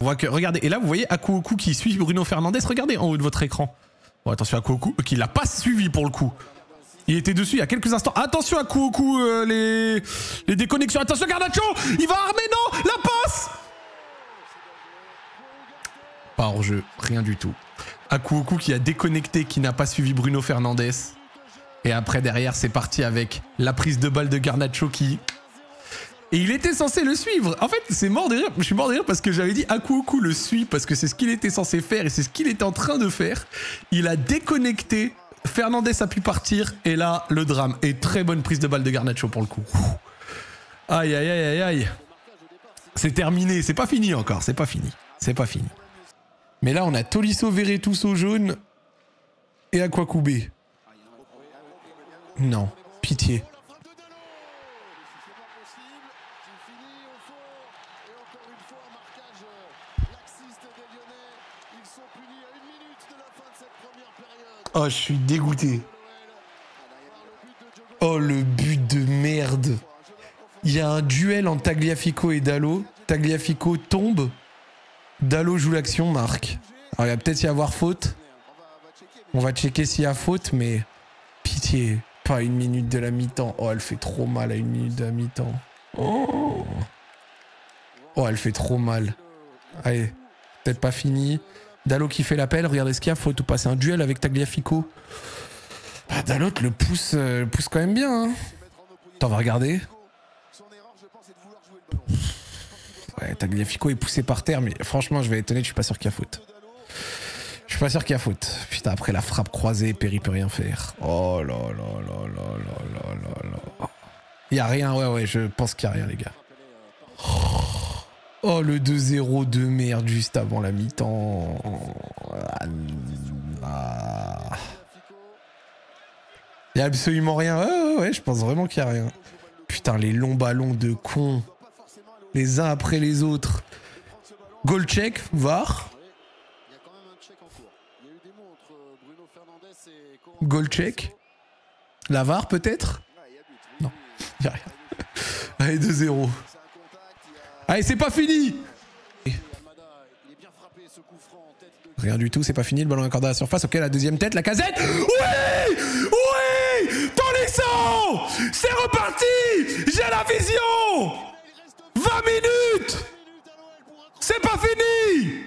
On voit que, regardez, et là vous voyez Akuoku qui suit Bruno Fernandes, regardez en haut de votre écran. Bon attention Akuoku, qui l'a pas suivi pour le coup. Il était dessus il y a quelques instants. Attention Akuoku, les déconnexions. Attention Garnacho, il va armer, non, la passe. Pas hors jeu, rien du tout. Akuoku qui a déconnecté, qui n'a pas suivi Bruno Fernandes. Et après derrière c'est parti avec la prise de balle de Garnacho qui... Et il était censé le suivre. En fait, c'est mort de rire. Je suis mort de rire parce que j'avais dit Akuoku le suit parce que c'est ce qu'il était censé faire et c'est ce qu'il était en train de faire. Il a déconnecté. Fernandes a pu partir et là, le drame. Et très bonne prise de balle de Garnacho pour le coup. Aïe, aïe, aïe, aïe, aïe. C'est terminé. C'est pas fini encore. C'est pas fini. C'est pas fini. Mais là, on a Tolisso, Veretout, jaune et Aquacubé. Non, pitié. Oh, je suis dégoûté. Oh, le but de merde. Il y a un duel entre Tagliafico et Dalot. Tagliafico tombe. Dalot joue l'action, marque. Alors, il va peut-être y avoir faute. On va checker s'il y a faute, mais... Pitié. Pas une minute de la mi-temps. Oh, elle fait trop mal à une minute de la mi-temps. Oh, elle fait trop mal. Allez, peut-être pas fini. Dalot qui fait l'appel, regardez ce qu'il y a, faute ou pas, c'est un duel avec Tagliafico. Ah, Dalot le pousse quand même bien. Hein. Attends, on va regarder. Ouais, Tagliafico est poussé par terre, mais franchement, je vais être honnête, je suis pas sûr qu'il y a faute. Je suis pas sûr qu'il y a faute. Putain, après la frappe croisée, Perry peut rien faire. Oh là là là là là là là. Il y a rien, ouais, je pense qu'il y a rien, les gars. Oh, le 2-0 de merde juste avant la mi-temps. Il y a absolument rien. Ouais, je pense vraiment qu'il y a rien. Putain, les longs ballons de cons. Les uns après les autres. Goal check, VAR. Goal check. La VAR peut-être? Non, il n'y a rien. Allez, 2-0. Allez, c'est pas fini. Rien du tout, c'est pas fini. Le ballon est accordé à la surface. Ok, la deuxième tête, la casette. Oui, oui, Tolisso, c'est reparti. J'ai la vision. 20 minutes. C'est pas fini.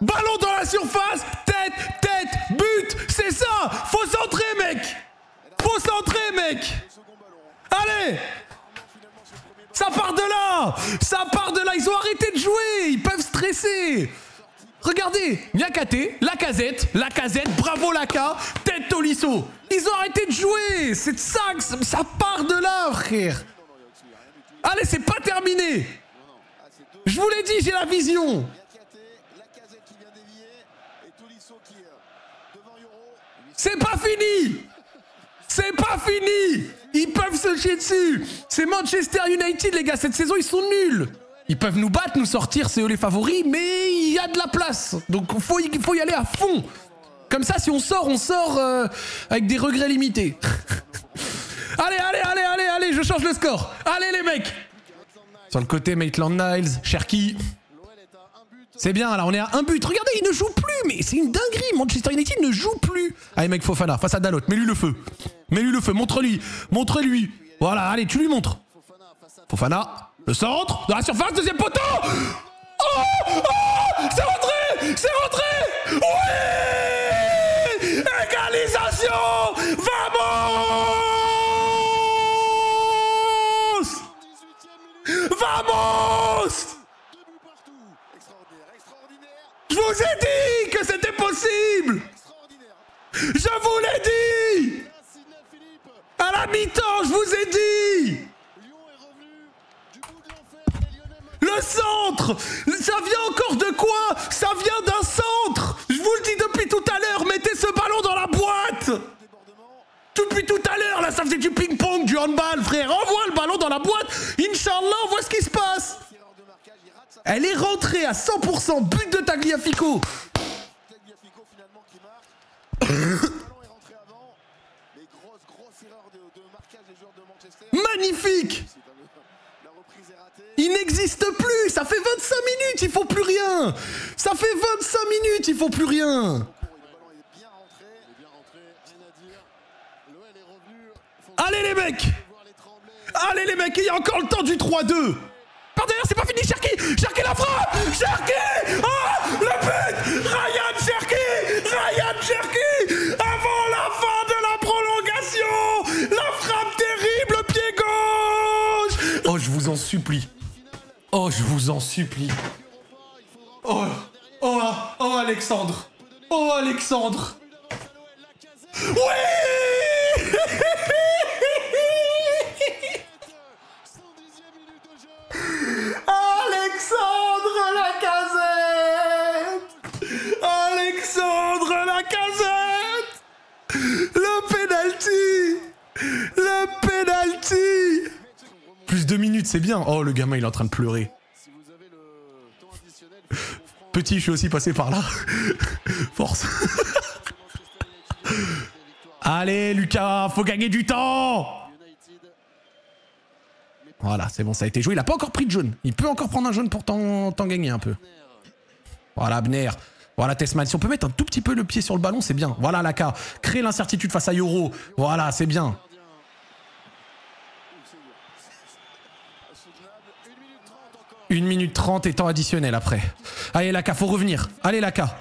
Ballon dans la surface. Tête, but. C'est ça. Faut centrer, mec. Faut centrer, mec. Allez. Ça part de là. Ça part de là. Ils ont arrêté de jouer. Ils peuvent stresser. Regardez, Niakate, Lacazette, bravo Laka, tête Tolisso. Ils ont arrêté de jouer. C'est ça, ça part de là, frère. Allez, c'est pas terminé. Je vous l'ai dit, j'ai la vision. C'est pas fini. C'est pas fini. Ils peuvent se chier dessus. C'est Manchester United, les gars. Cette saison, ils sont nuls. Ils peuvent nous battre, nous sortir, c'est eux les favoris, mais il y a de la place. Donc il faut y aller à fond. Comme ça, si on sort avec des regrets limités. Allez, je change le score. Allez les mecs. Sur le côté, Maitland-Niles, Cherki. C'est bien, là, on est à un but. Regardez, il ne joue plus, mais c'est une dinguerie. Manchester United ne joue plus. Allez mec, Fofana, face à Dalot, mets-lui le feu. Mets-lui le feu, montre-lui. Voilà, allez, tu lui montres. Fofana. Le centre, dans la surface, deuxième poteau. Oh, c'est rentré. Oui, égalisation. Vamos. Je vous ai dit que c'était possible. Je vous l'ai dit. À la mi-temps, je vous ai dit. Le centre! Ça vient encore de quoi? Ça vient d'un centre! Je vous le dis depuis tout à l'heure, mettez ce ballon dans la boîte! Depuis tout à l'heure, là, ça faisait du ping-pong, du handball, frère! Envoie le ballon dans la boîte! Inch'Allah, on voit ce qui se passe! Elle est rentrée à 100%, but de Tagliafico! Magnifique! Il n'existe plus! Ça fait 25 minutes, il faut plus rien! Ça fait 25 minutes, il faut plus rien! Allez les mecs! Allez les mecs, il y a encore le temps du 3-2! Par derrière, c'est pas fini, Cherki! Cherki la frappe! Cherki! Oh! Le but! Ryan Cherki! Ryan Cherki! Avant la fin de la prolongation! La frappe terrible, pied gauche! Oh, je vous en supplie. Oh, je vous en supplie. Oh, oh, oh, Alexandre. Oh, Alexandre. Oui! Alexandre Lacazette! Alexandre Lacazette! Le penalty! Le penalty! Plus 2 minutes, c'est bien. Oh, le gamin, il est en train de pleurer. Petit, je suis aussi passé par là. Force. Allez, Lucas, faut gagner du temps! Voilà, c'est bon, ça a été joué. Il n'a pas encore pris de jaune. Il peut encore prendre un jaune pour t'en gagner un peu. Voilà, Abner. Voilà, Tessman. Si on peut mettre un tout petit peu le pied sur le ballon, c'est bien. Voilà, Laka. Créer l'incertitude face à Yoro. Voilà, c'est bien. 1 minute 30 et temps additionnel après. Allez, Laka, faut revenir. Allez, Laka.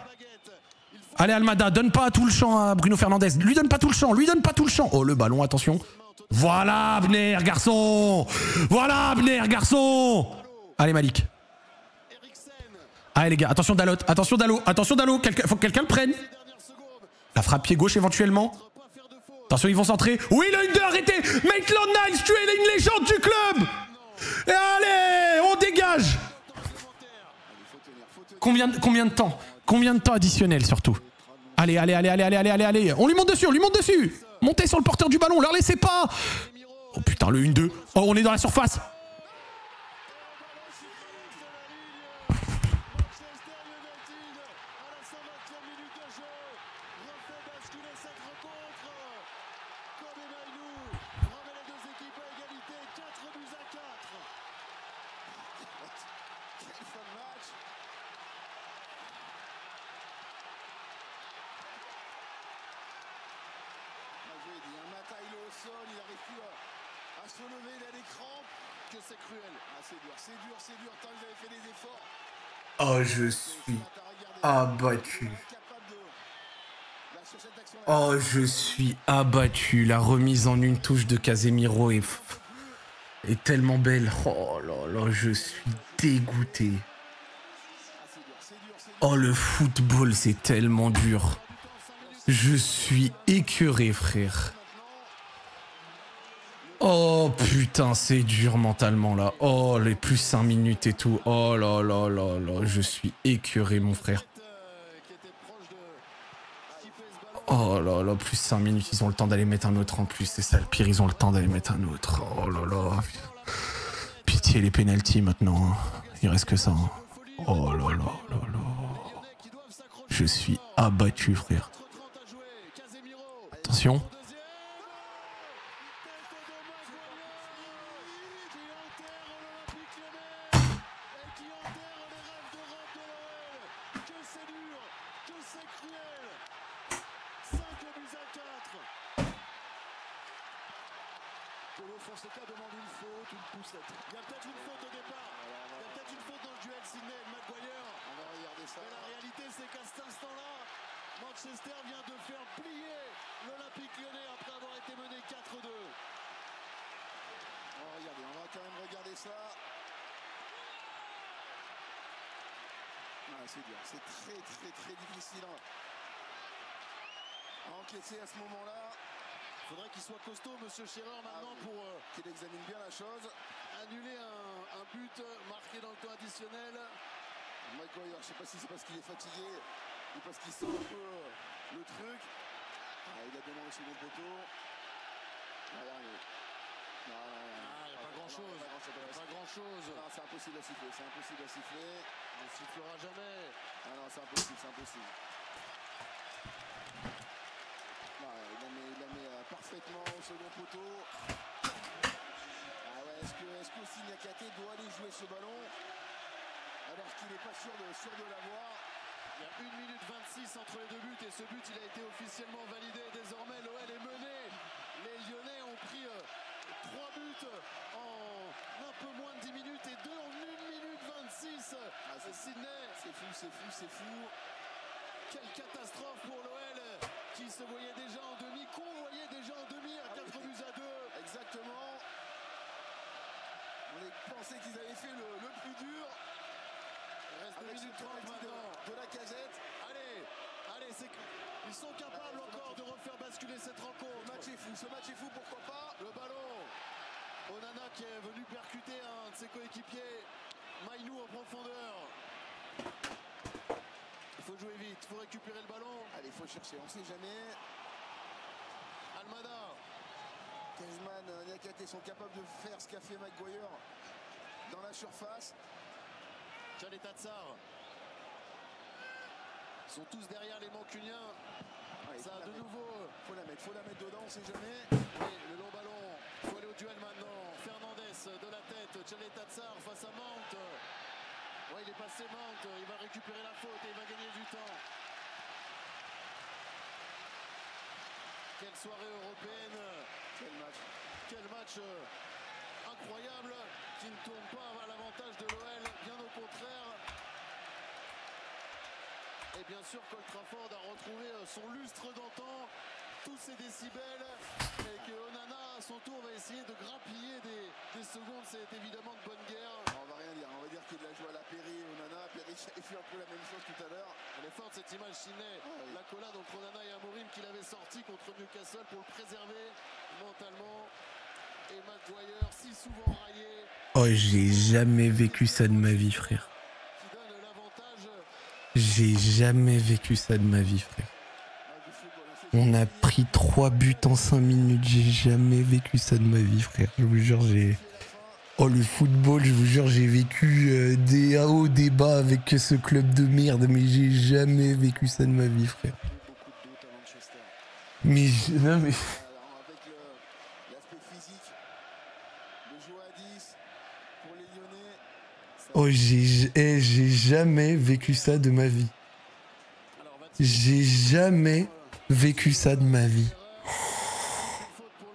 Allez, Almada, donne pas tout le champ à Bruno Fernandes. Lui donne pas tout le champ. Lui donne pas tout le champ. Oh, le ballon, attention. Voilà, Abner, garçon! Voilà, Abner, garçon! Allez, Malik. Allez, les gars, attention Dalot, attention Dalo, attention Dalo, faut que quelqu'un le prenne. La frappe pied gauche éventuellement. Attention, ils vont centrer. Oui, le 1-2, arrêtez! Maitland Niles, tu es une légende du club! Et allez, on dégage! Combien de temps? Combien de temps additionnel surtout? Allez, allez, allez, allez, allez, allez, allez, allez. On lui monte dessus, on lui monte dessus. Montez sur le porteur du ballon, leur laissez pas. Oh putain, le 1-2. Oh, on est dans la surface. Oh, je suis abattu. Oh, je suis abattu. La remise en une touche de Casemiro est tellement belle. Oh là là, je suis dégoûté. Oh, le football, c'est tellement dur. Je suis écœuré, frère. Oh putain, c'est dur mentalement là. Oh, les plus 5 minutes et tout. Oh là là là là, je suis écœuré, mon frère. Oh là là, plus 5 minutes, ils ont le temps d'aller mettre un autre en plus. C'est ça le pire, ils ont le temps d'aller mettre un autre. Oh là là. Pitié les pénaltys maintenant. Hein. Il reste que ça. Hein. Oh là là là là. Je suis abattu, frère. Attention. C'est très difficile à encaisser à ce moment-là. Il faudrait qu'il soit costaud, monsieur Scherer, maintenant, pour qu'il examine bien la chose. Annuler un but marqué dans le temps additionnel. Maguire, je ne sais pas si c'est parce qu'il est fatigué ou parce qu'il sent un peu le truc. Il a demandé sur le poteau. Il n'y a pas grand-chose. Pas grand-chose. C'est impossible à siffler. C'est impossible à siffler. On ne sifflera jamais. Ah non, c'est impossible. Non, il la met à parfaitement au second poteau. Ah ouais, est-ce qu'aussi Niakate doit aller jouer ce ballon alors qu'il n'est pas sûr de l'avoir? Il y a 1 minute 26 entre les deux buts et ce but il a été officiellement validé. Désormais l'OL est mené. Les Lyonnais ont pris 3 buts en un peu moins de 10 minutes et 2 en 1 minute 26. Ah, Sydney, c'est fou. Quelle catastrophe pour l'OL qui se voyait déjà en demi, qu'on voyait déjà en demi à 4 buts à 2. Exactement. On pensait qu'ils avaient fait le plus dur. Il reste 2 minutes 30 maintenant de la Casette. Allez, ils sont capables encore de refaire basculer cette rencontre. Ce match est fou, pourquoi pas. Le ballon. Onana qui est venu percuter un de ses coéquipiers. Maïnou en profondeur. Il faut jouer vite, il faut récupérer le ballon. Allez, il faut chercher, on ne sait jamais. Almada. Griezmann, Niakate sont capables de faire ce qu'a fait Maguire dans la surface. Tchaleta Tsar. Ils sont tous derrière les Mancuniens. Allez, ça de nouveau. Faut la mettre dedans, on ne sait jamais. Oui, le long ballon. Il faut aller au duel maintenant. Fernandez de la tête. Tchaleta Tsar face à Mount. Ouais, il est passé Mount. Il va récupérer la faute et il va gagner du temps. Quelle soirée européenne. Quel match incroyable qui ne tourne pas à l'avantage de l'OL, bien au contraire. Et bien sûr, Old Trafford a retrouvé son lustre d'antan, tous ses décibels, et que Onana, à son tour, va essayer de grappiller des secondes. C'est évidemment de bonne guerre. On va rien dire, on va dire qu'il a joué à la Perry et Onana. Perry a fait un peu la même chose tout à l'heure. Elle est forte cette image, Sidney. Oui. L'accolade entre Onana et Amorim qu'il avait sorti contre Newcastle pour le préserver mentalement. Et Maguire, si souvent raillé. Oh, j'ai jamais vécu ça de ma vie, frère. J'ai jamais vécu ça de ma vie, frère. On a pris 3 buts en 5 minutes. J'ai jamais vécu ça de ma vie, frère. Je vous jure, Oh, le football, je vous jure, j'ai vécu des hauts, des bas avec ce club de merde, mais j'ai jamais vécu ça de ma vie, frère. Mais... Non, mais... Oh, j'ai jamais vécu ça de ma vie. J'ai jamais vécu ça de ma vie.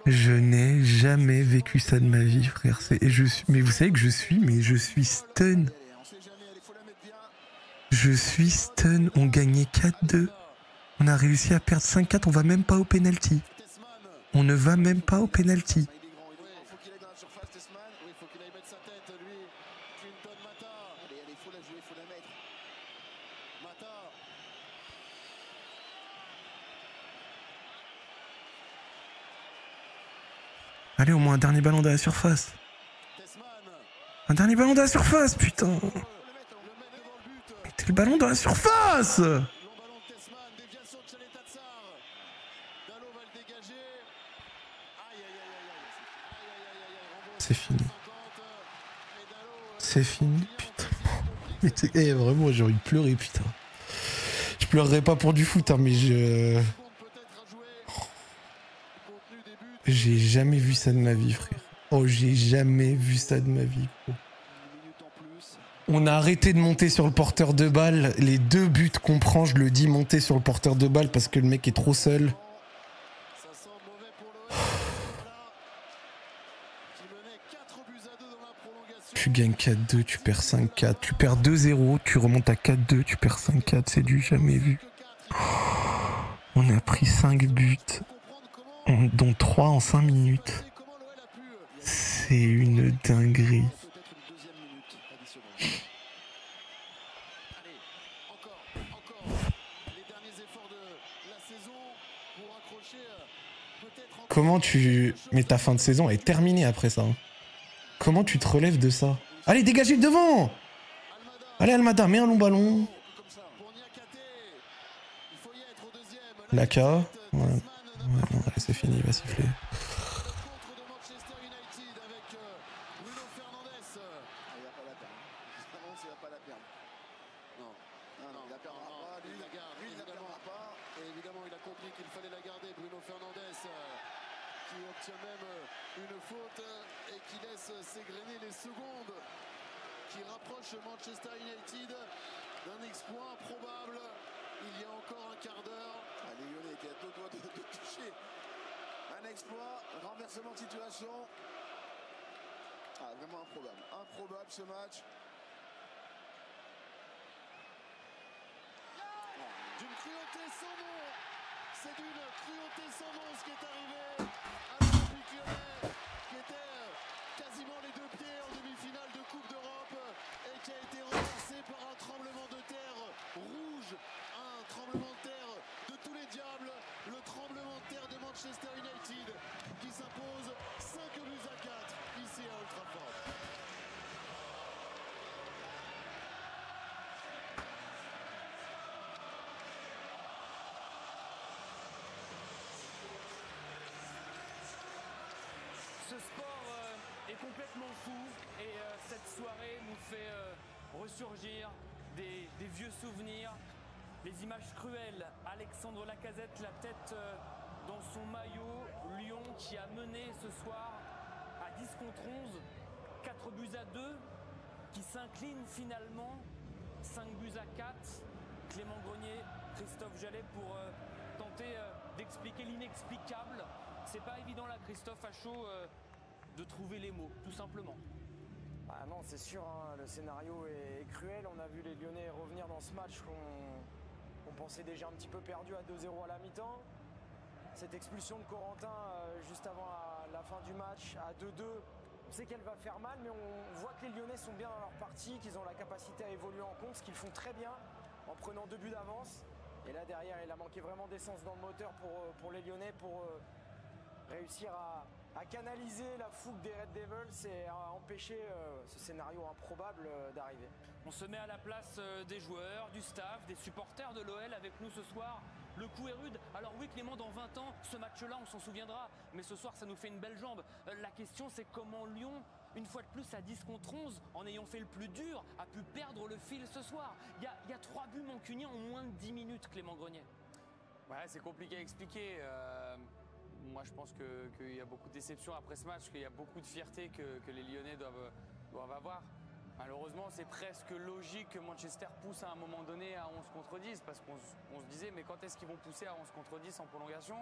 Je n'ai jamais vécu ça de ma vie, frère. Mais vous savez que je suis stun. Je suis stun. On gagnait 4-2. On a réussi à perdre 5-4. On va même pas au penalty. On ne va même pas au penalty. Allez, au moins un dernier ballon dans la surface. Un dernier ballon dans la surface, putain. Mettez le ballon dans la surface. C'est fini. C'est fini, putain. Mais vraiment, j'ai envie de pleurer, putain. Je pleurerai pas pour du foot, hein, mais J'ai jamais vu ça de ma vie, frère. Oh, j'ai jamais vu ça de ma vie, gros. On a arrêté de monter sur le porteur de balle. Les 2 buts qu'on prend, je le dis, monter sur le porteur de balle parce que le mec est trop seul. Tu gagnes 4-2, tu perds 5-4. Tu perds 2-0, tu remontes à 4-2, tu perds 5-4. C'est du jamais vu. On a pris 5 buts. Dont 3 en 5 minutes. C'est une dinguerie. Comment tu... Mais ta fin de saison est terminée après ça. Hein. Comment tu te relèves de ça? Allez, dégagez devant! Allez, Almada, mets un long ballon. Laka. Ouais. Ouais, non, c'est fini, il va siffler. qui obtient même une faute et qui laisse s'égrener les secondes qui rapprochent Manchester United d'un exploit improbable il y a encore un quart d'heure. Les Lyonnais qui a deux doigts de toucher un exploit, un renversement de situation. Vraiment improbable. Improbable ce match. D'une cruauté sans nom. C'est d'une cruauté sans nom ce qui est arrivé à l'Olympique Lyonnais, qui était quasiment les deux pieds en demi-finale de Coupe d'Europe et qui a été renversé par un tremblement de terre rouge, un tremblement de terre de tous les diables, le tremblement de terre de Manchester United qui s'impose 5-4 ici à Old Trafford. Ce sport est complètement fou et cette soirée nous fait ressurgir des vieux souvenirs, des images cruelles. Alexandre Lacazette, la tête dans son maillot, Lyon qui a mené ce soir à 10 contre 11, 4-2, qui s'incline finalement 5-4. Clément Grenier, Christophe Jallet pour tenter d'expliquer l'inexplicable. C'est pas évident là, Christophe, à chaud, de trouver les mots, tout simplement. Ah non, c'est sûr, hein, le scénario est cruel. On a vu les Lyonnais revenir dans ce match qu'on pensait déjà un petit peu perdu à 2-0 à la mi-temps. Cette expulsion de Corentin juste avant la fin du match à 2-2, on sait qu'elle va faire mal, mais on voit que les Lyonnais sont bien dans leur partie, qu'ils ont la capacité à évoluer en contre, ce qu'ils font très bien en prenant 2 buts d'avance. Et là derrière, il a manqué vraiment d'essence dans le moteur pour les Lyonnais pour réussir à canaliser la fougue des Red Devils et à empêcher ce scénario improbable d'arriver. On se met à la place des joueurs, du staff, des supporters de l'OL avec nous ce soir. Le coup est rude. Alors oui, Clément, dans 20 ans, ce match-là, on s'en souviendra. Mais ce soir, ça nous fait une belle jambe. La question, c'est comment Lyon, une fois de plus à 10 contre 11, en ayant fait le plus dur, a pu perdre le fil ce soir. Il y a 3 buts mancuniens en moins de 10 minutes, Clément Grenier. Ouais, c'est compliqué à expliquer. Moi, je pense qu'il y a beaucoup de déceptions après ce match, qu'il y a beaucoup de fierté que les Lyonnais doivent avoir. Malheureusement, c'est presque logique que Manchester pousse à un moment donné à 11 contre 10, parce qu'on se disait, mais quand est-ce qu'ils vont pousser à 11 contre 10 en prolongation?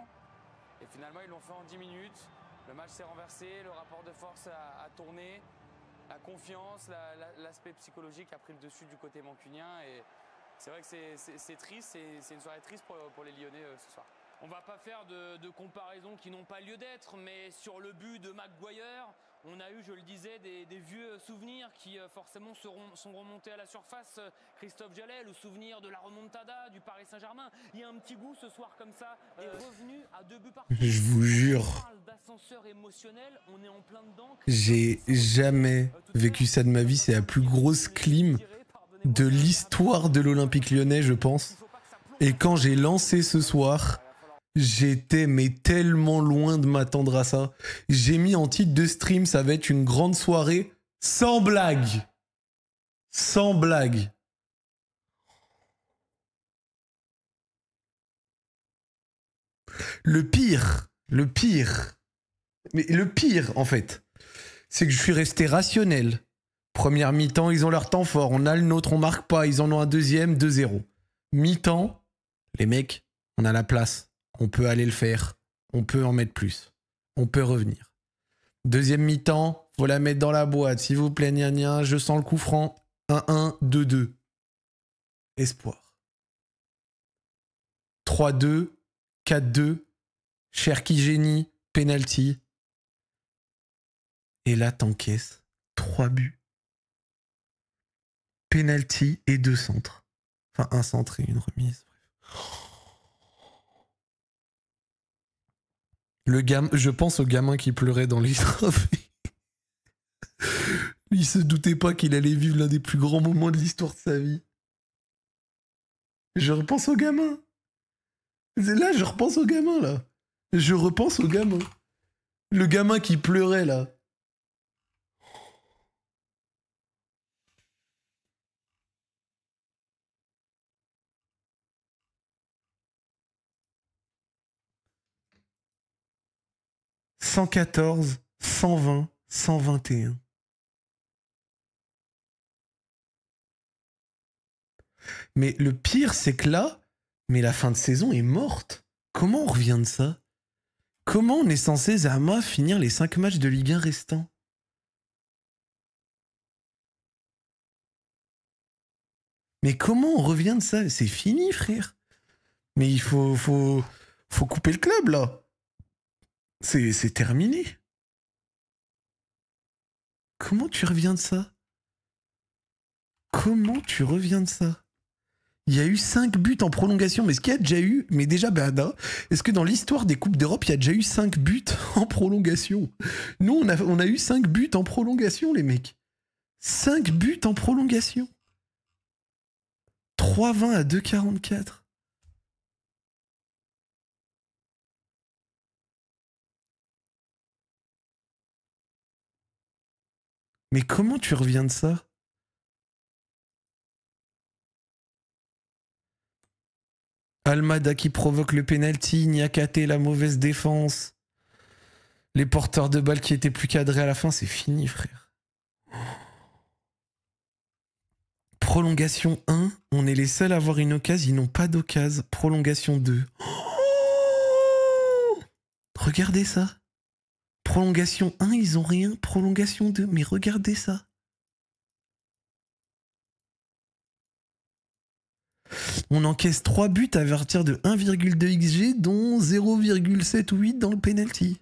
Et finalement, ils l'ont fait en 10 minutes. Le match s'est renversé, le rapport de force a tourné, la confiance, l'aspect psychologique a pris le dessus du côté mancunien. Et c'est vrai que c'est triste, c'est une soirée triste pour les Lyonnais ce soir. On va pas faire de comparaisons qui n'ont pas lieu d'être, mais sur le but de Maguire, on a eu, je le disais, des vieux souvenirs qui forcément sont remontés à la surface. Christophe Jallet, le souvenir de la remontada du Paris Saint-Germain. Il y a un petit goût ce soir comme ça, est revenu à 2 buts partout. Je vous jure, On parle d'ascenseur émotionnel, on est en plein dedans. j'ai jamais vécu ça de ma vie. C'est la plus grosse clim de l'histoire de l'Olympique Lyonnais, je pense. Et quand j'ai lancé ce soir, j'étais mais tellement loin de m'attendre à ça. J'ai mis en titre de stream, ça va être une grande soirée. Sans blague. Sans blague. Le pire, mais le pire en fait, c'est que je suis resté rationnel. Première mi-temps, ils ont leur temps fort. On a le nôtre, on marque pas. Ils en ont un deuxième, 2-0. Mi-temps, les mecs, on a la place. On peut aller le faire. On peut en mettre plus. On peut revenir. Deuxième mi-temps, faut la mettre dans la boîte. S'il vous plaît, gna gna, je sens le coup franc. 1-1, 2-2. Espoir. 3-2, 4-2. Cherki génie, penalty. Et là, t'encaisses 3 buts. Penalty et 2 centres. Enfin, un centre et une remise. Je pense au gamin qui pleurait dans les trophées. Il se doutait pas qu'il allait vivre l'un des plus grands moments de l'histoire de sa vie. Je repense au gamin. Là, je repense au gamin, là. Je repense au gamin. Le gamin qui pleurait, là. 114, 120, 121. Mais le pire, c'est que là, mais la fin de saison est morte. Comment on revient de ça? Comment on est censé, Zama, finir les 5 matchs de Ligue 1 restants? Mais comment on revient de ça? C'est fini, frère. Mais il faut couper le club, là. C'est terminé. Comment tu reviens de ça? Comment tu reviens de ça? Il y a eu 5 buts en prolongation. Mais est-ce qu'il y a déjà eu... Mais déjà, Bada, est-ce que dans l'histoire des Coupes d'Europe, il y a déjà eu 5 buts en prolongation? Nous, on a eu 5 buts en prolongation, les mecs. 5 buts en prolongation. 3-20 à 2-44. Mais comment tu reviens de ça? Almada qui provoque le penalty, Niakate la mauvaise défense. Les porteurs de balles qui étaient plus cadrés à la fin, c'est fini, frère. Prolongation 1, on est les seuls à avoir une occasion, ils n'ont pas d'occasion. Prolongation 2. Oh, regardez ça. Prolongation 1, ils ont rien. Prolongation 2, mais regardez ça. On encaisse 3 buts à partir de 1,2 XG, dont 0,78 dans le penalty.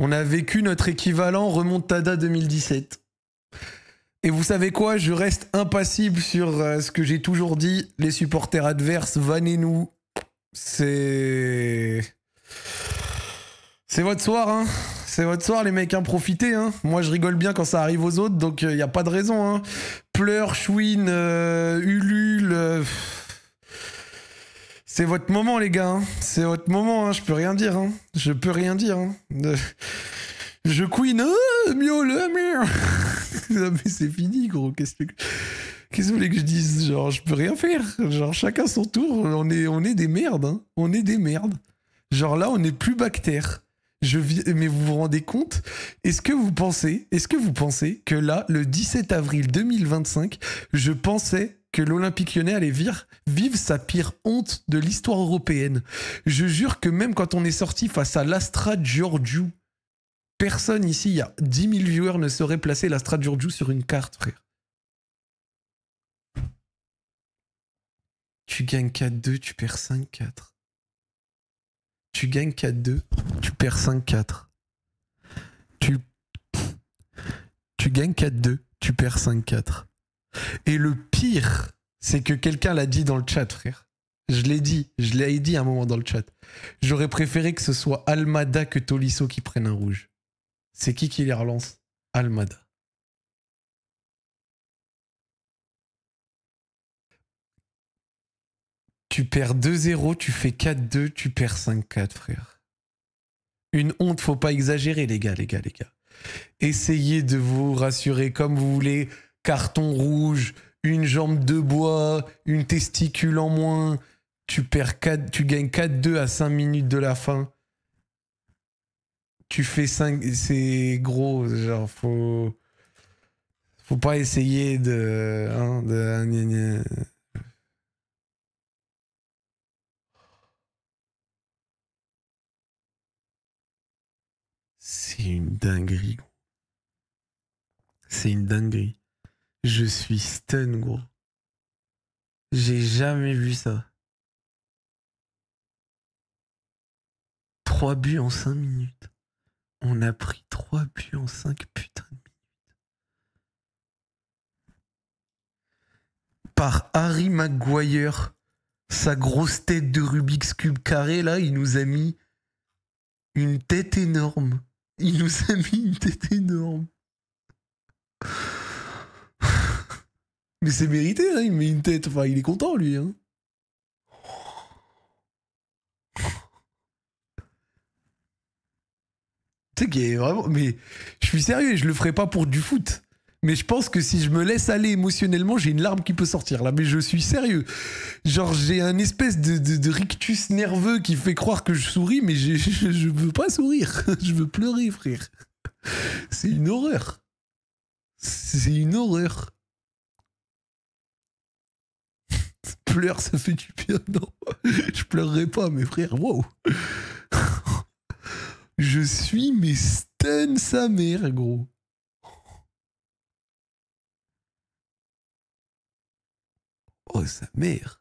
On a vécu notre équivalent remontada 2017. Et vous savez quoi? Je reste impassible sur ce que j'ai toujours dit. Les supporters adverses, vannez-nous. C'est votre soir, hein. C'est votre soir, les mecs, hein. Profitez, hein. Moi, je rigole bien quand ça arrive aux autres, donc il n'y a pas de raison, hein. Pleurs, chouine, ulule... C'est votre moment, les gars. Hein. C'est votre moment, hein. Je peux rien dire. Hein. Je peux rien dire. Hein. Je queen. Miaule, merde. Mais c'est fini, gros. Qu'est-ce que vous voulez que je dise? Genre, je peux rien faire. Genre, chacun son tour. On est des merdes. Hein. On est des merdes. Genre là, on n'est plus bactère. Mais vous vous rendez compte? Est-ce que vous pensez que là, le 17 avril 2025, je pensais que l'Olympique Lyonnais allait vivre sa pire honte de l'histoire européenne? Je jure que même quand on est sorti face à l'Astra Giorgio, personne ici, il y a 10 000 viewers, ne saurait placer l'Astra Giorgio sur une carte, frère. Tu gagnes 4-2, tu perds 5-4. Tu gagnes 4-2, tu perds 5-4. Tu gagnes 4-2, tu perds 5-4. Et le pire, c'est que quelqu'un l'a dit dans le chat, frère. Je l'ai dit à un moment dans le chat. J'aurais préféré que ce soit Almada que Tolisso qui prenne un rouge. C'est qui les relance? Almada. Tu perds 2-0, tu fais 4-2, tu perds 5-4, frère. Une honte, faut pas exagérer, les gars. Essayez de vous rassurer comme vous voulez. Carton rouge, une jambe de bois, une testicule en moins. Tu gagnes 4-2 à 5 minutes de la fin. Tu fais 5... C'est gros, genre, faut pas essayer de... Hein, C'est une dinguerie, gros. C'est une dinguerie. Je suis stun, gros. J'ai jamais vu ça. 3 buts en 5 minutes. On a pris 3 buts en 5 putains de minutes. Par Harry Maguire, sa grosse tête de Rubik's Cube carré, là, il nous a mis une tête énorme. Il nous a mis une tête énorme. Mais c'est mérité, hein, il met une tête. Enfin, il est content, lui. Hein. Tu sais qu'il y a vraiment... Mais je suis sérieux, je le ferai pas pour du foot. Mais je pense que si je me laisse aller émotionnellement, j'ai une larme qui peut sortir là. Mais je suis sérieux. Genre, j'ai un espèce de rictus nerveux qui fait croire que je souris, mais je veux pas sourire. Je veux pleurer, frère. C'est une horreur. C'est une horreur. Pleure, ça fait du bien. Non, je pleurerai pas, mes frères. Wow. Je suis mais stun sa mère, gros. Oh, sa mère.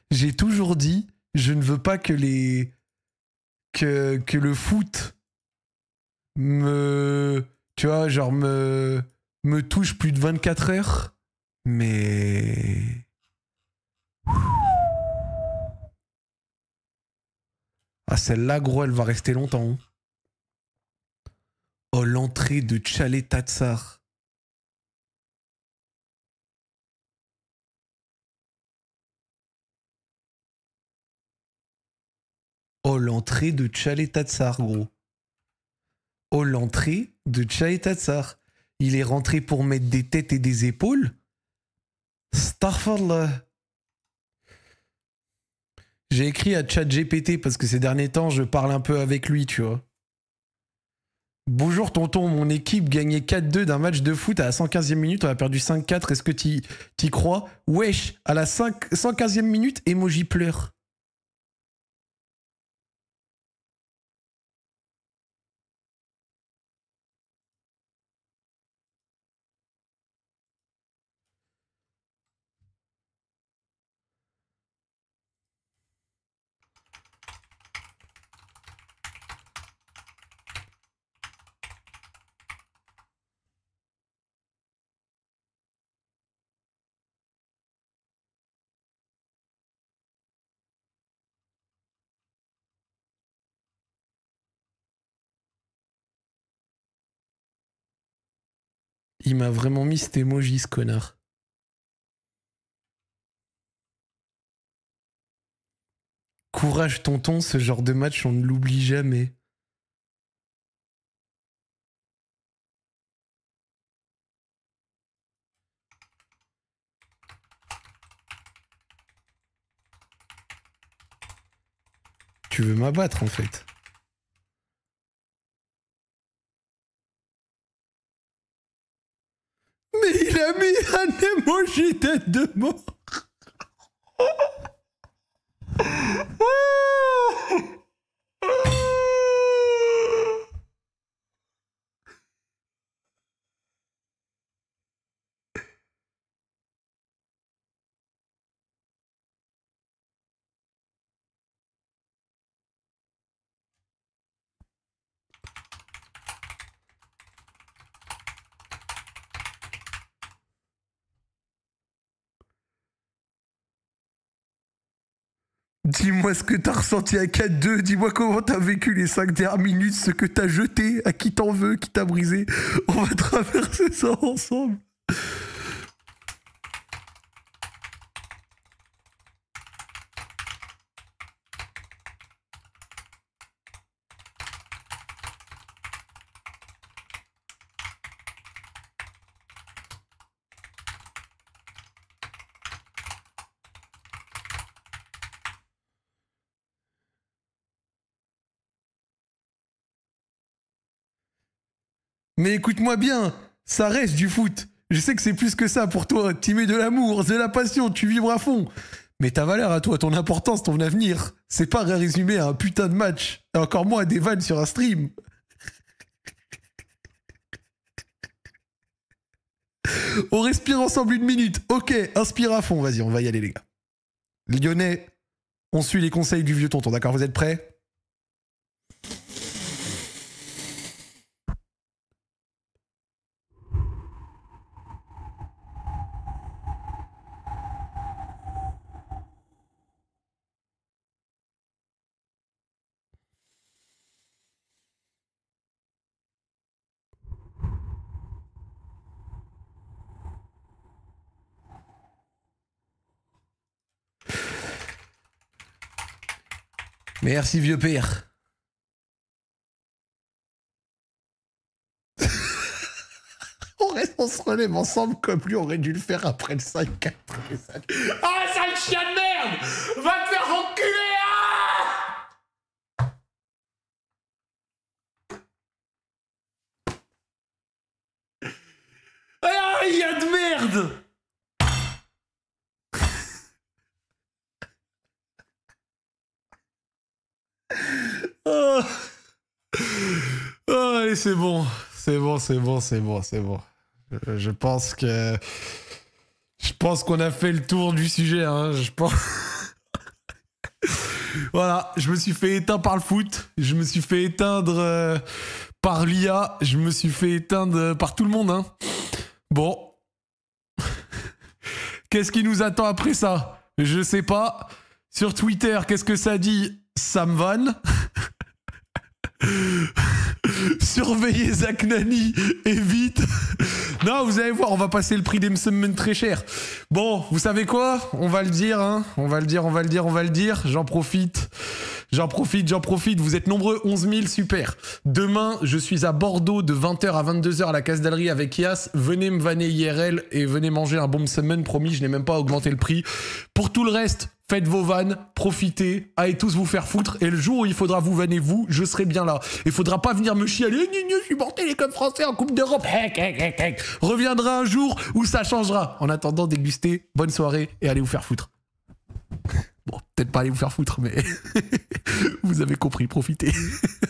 J'ai toujours dit, je ne veux pas que les... que le foot me... Tu vois, genre me touche plus de 24 heures. Mais... Ah, celle-là, gros, elle va rester longtemps. Oh, l'entrée de Tchalé Tatsar. Oh, l'entrée de Tchalé Tatsar, gros. Oh, l'entrée de Tchalé Tatsar. Il est rentré pour mettre des têtes et des épaules. Starfall. J'ai écrit à ChatGPT parce que ces derniers temps, je parle un peu avec lui, tu vois. Bonjour tonton, mon équipe gagnait 4-2 d'un match de foot à la 115e minute, on a perdu 5-4, est-ce que t'y crois? Wesh, à la 115e minute, emoji pleure. Il m'a vraiment mis cet emoji, ce connard. Courage tonton, ce genre de match, on ne l'oublie jamais. Tu veux m'abattre en fait. Mais il a mis un emoji tête de mort. Dis-moi ce que t'as ressenti à 4-2, dis-moi comment t'as vécu les 5 dernières minutes, ce que t'as jeté, à qui t'en veux, qui t'a brisé. On va traverser ça ensemble. Mais écoute-moi bien, ça reste du foot. Je sais que c'est plus que ça pour toi. Tu mets de l'amour, de la passion, tu vibres à fond. Mais ta valeur à toi, ton importance, ton avenir, c'est pas résumé à un putain de match. Et encore moins à des vannes sur un stream. On respire ensemble une minute. Ok, inspire à fond. Vas-y, on va y aller les gars. Lyonnais, on suit les conseils du vieux tonton, d'accord? Vous êtes prêts? Merci vieux père. On se relève ensemble comme lui aurait dû le faire après le 5-4. Ah, sale chien de merde! Va te faire enculer! Ah, il y a de merde! Oh. Oh, allez, c'est bon. C'est bon. Je pense que... Je pense qu'on a fait le tour du sujet, hein. Je pense... Voilà, je me suis fait éteindre par le foot. Je me suis fait éteindre par l'IA. Je me suis fait éteindre par tout le monde, hein. Bon. Qu'est-ce qui nous attend après ça? Je sais pas. Sur Twitter, qu'est-ce que ça dit? Sam Van. Surveillez Zach Nani et vite. Non, vous allez voir, on va passer le prix des semaines très cher. Bon, vous savez quoi? On va le dire, hein. On va le dire. J'en profite. Vous êtes nombreux, 11 000, super. Demain, je suis à Bordeaux de 20h à 22h à la Casdalerie avec Yas. Venez me vanner IRL et venez manger un bon semaine, promis, je n'ai même pas augmenté le prix. Pour tout le reste, faites vos vannes, profitez, allez tous vous faire foutre. Et le jour où il faudra vous vanner, vous, je serai bien là. Il faudra pas venir me chialer. Je suis mortel comme français en Coupe d'Europe. Reviendra un jour où ça changera. En attendant, dégustez, bonne soirée et allez vous faire foutre. Bon, peut-être pas aller vous faire foutre, mais vous avez compris, profitez.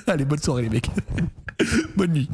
Allez, bonne soirée les mecs. Bonne nuit.